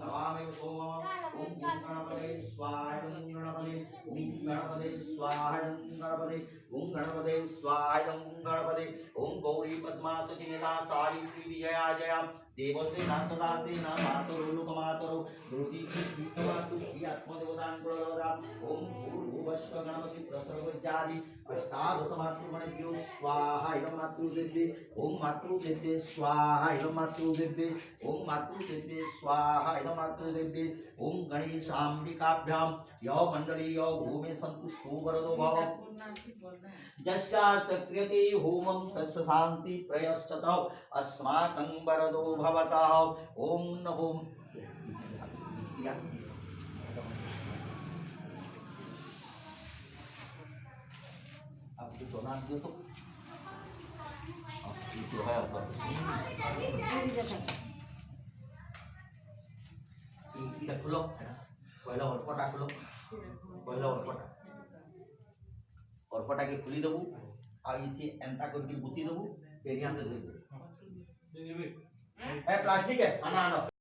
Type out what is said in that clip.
नमामि सोमम् ओम गणपते स्वाहा ओम गणपते स्वाहा ओम गणपते स्वाहा ओम गौरी पद्मा सचिनिदा सावित्री विजया जया देवसेना सदासेना मातरो लोकमातरो दुर्गी विष्णुवातु आत्मदेवतां प्रलोदा ओम भूर्भुवस्व गणपति प्रसर्वजादि अष्टादश मातृगणेभ्यो स्वाहा इदं मातृदेव्ये ओम मातृदेव्ये स्वाहा इदं मातृदेव्ये ओम मातृदेव्ये स्वाहा इदं मातृदेव्ये ओम गणेशाम्बिकाभ्यां यो मंडलीय भूमे संतुष्टो वरदो भव जस्यात् क्रियते होमं तस्य शान्ति प्रयश्चतः अस्माकं वरदो भवतः ओम नमो आपको सोना दियो तो itu है ऊपर kita खुलो पहला औरपटा खुलो पहला औरपटा के खुली दबु आ इथे एंता करके बुती दबु पेरिया दे दे ए प्लास्टिक है आना आना